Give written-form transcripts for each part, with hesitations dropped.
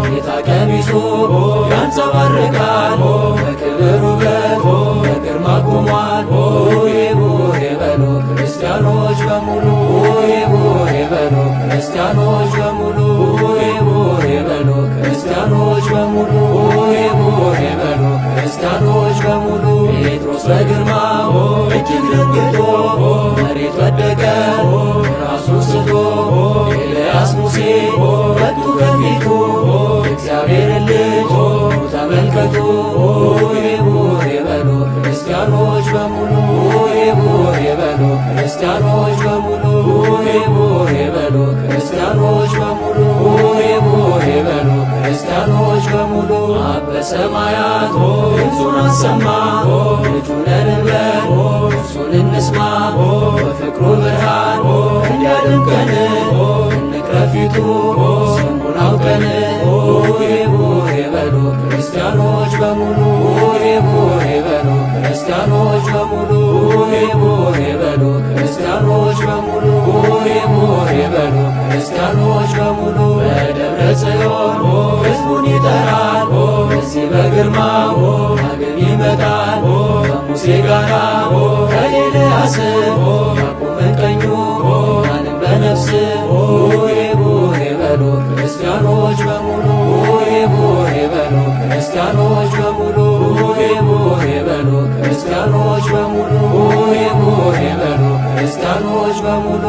ጌታ ቀሚሱ ያንጸባርቃል በክብር ውበት በግርማ ቆሟል። ሆዬ ሆዬ በሉ ክርስቲያኖች በሙሉ ሆዬ ሆዬ በሉ ክርስቲያኖች በሙሉ ሆዬ ሆዬ በሉ ክርስቲያኖች በሙሉ ሆዬ ሆዬ በሉ ክርስቲያኖች በሙሉ ጴጥሮስ በግርማው እጅግ ደንግጦ መሬት ወደቀ ራሱን ስቶ ኤልያስ ሙሴ መጡ ከፊቱ እግዚአብሔርን ልጅ ተመልከቱ። ሆዬ ሆዬ በሉ ክርስቲያኖች በሙሉ ሆዬ ሆዬ በሉ ክርስቲያኖች በሙሉ ሆዬ ሆዬ በሉ ክርስቲያኖች በሙሉ ሆዬ ሆዬ በሉ ክርስቲያኖች በሙሉ አብ በሰማያት ድምፁን አሰማ ልጁን እንበል እርሱን እንስማ በፍቅሩ ብርሃን እንዲያደምቀን እንቅረብ ፊቱ ስሙን አውቀን ሆዬ ሆዬ በሉ ክርስቲያኖች በሙሉ ሆዬ ሆዬ በሉ ክርስቲያኖች በሙሉ ሆዬ ሆዬ በሉ ክርስቲያኖች በሙሉ ሆዬ ሆዬ በሉ ክርስቲያኖች በሙሉ በደብረ ጽዮን ሕዝቡን ይጠራል በዚህ በግርማው ዳግም ይመጣል ከሙሴ ጋራ ከኤልያስ ያቆመን ቀኙ ማንም በነፍስ ሆዬ ሆዬ በሉ ክርስቲያኖች በሙሉ ሆዬ ሆዬ በሉ ክርስቲያኖች በሙሉ ሆዬ ሆዬ በሉ ክርስቲያኖች በሙሉ ሆዬ ሆዬ በሉ ክርስቲያኖች በሙሉ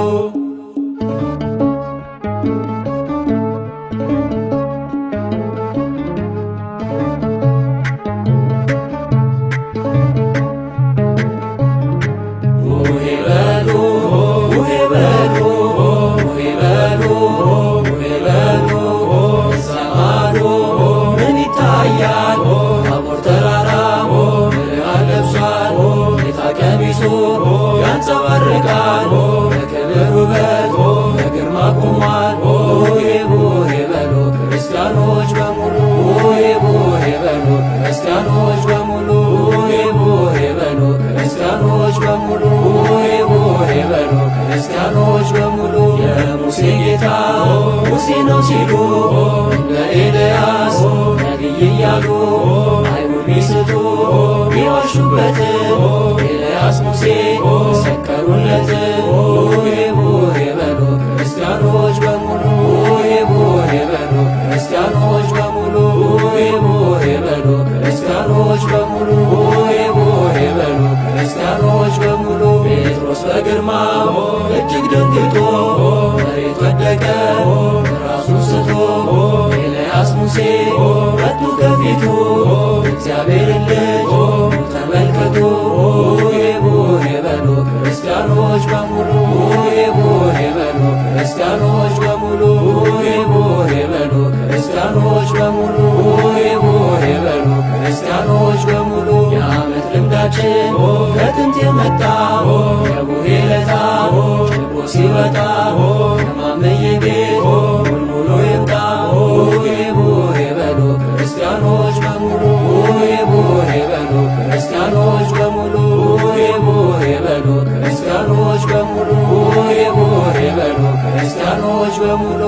ያንጸባርቃል በክብር ውበት በግርማ ቆሟል። ሆዬ ሆዬ በሉ ክርስቲያኖች በሙሉ ሆዬ ሆዬ በሉ ክርስቲያኖች በሙሉ ሆዬ ሆዬ በሉ ክርስቲያኖች በሙሉ ሆዬ ሆዬ በሉ ክርስቲያኖች በሙሉ የሙሴ ጌታ ሙሴ ነው ሲሉ እንደ ኤልያስ ነቢይ እያሉ አይሁድ ቢስቱ ቢዋሹበት ኤልያስ ሙሴ ሰከሩለት። ሆዬ ሆዬ በሉ ክርስቲያኖች በሙሉ ሆዬ ሆዬ በሉ ክርስቲያኖች በሙሉ ሆዬ ሆዬ በሉ ክርስቲያኖች በሙሉ ሆዬ ሆዬ በሉ ክርስቲያኖች በሙሉ ጴጥሮስ በግርማው እጅግ ደንግጦ መሬት ወደቀ ራሱን ስቶ ኤልያስ ሙሴ መጡ ከፊቱ እግዚአብሔርን ልጅ ተመልከቱ። ሆዬ ሆዬ በሉ ክርስቲያኖች በሙሉ ሆዬ ሆዬ በሉ ክርስቲያኖች በሙሉ ሆዬ ሆዬ በሉ ክርስቲያኖች በሙሉ ሆዬ ሆዬ በሉ ክርስቲያኖች በሙሉ የዓመት ልምዳችን ከጥንት የመጣ የቡሄ ለታ ችቦ ሲወጣ ከማመዬ ቤት ሙልሙሎ ይምጣ። ሆዬ ሆዬ በሉ ክርስቲያኖች በሙሉ ሆዬ ሆዬ በሉ ክርስቲያኖች በሙሉ ሆዬ ሆዬ በሉ ክርስቲያኖች በሙሉ ሆዬ ሆዬ በሉ ክርስቲያኖች በሙሉ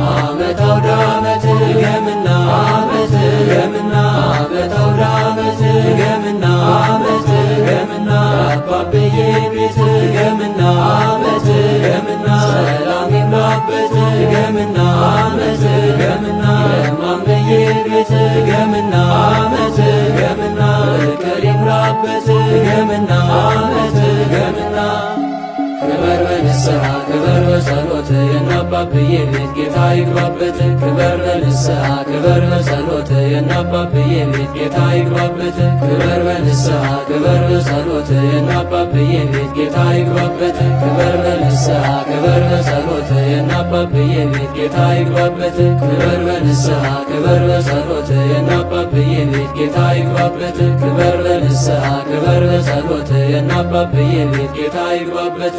ዓመት አውደ ዓመት ገምና ዓመት ገምና ዓመት አውደ ዓመት ገምና ዓመት ገምና አባብዬ ቤት ገምና ዓመት ገምና ሰላም ይምላበት ገምና ዓመት ገምና የማምዬ ቤት ገምና ዓመት ገምና ፍቅር ይምላበት ገምና ዓመት ገምና ክበር በንስሐ ክበር በጸሎት የናባብዬ ቤት ጌታ ይግባበት። ክበር በንስሐ ክበር በጸሎት የናባብዬ ቤት ጌታ ይግባበት። ክበር በንስሐ ክበር በጸሎት የናባብዬ ቤት ጌታ ይግባበት። ክበር በንስሐ ክበር በጸሎት የናባብዬ ቤት ጌታ ይግባበት። ክበር በንስሐ ክበር በጸሎት የናባብዬ ቤት ጌታ ይግባበት። ክበር በንስሐ ክበር በጸሎት የናባብዬ ቤት ጌታ ይግባበት።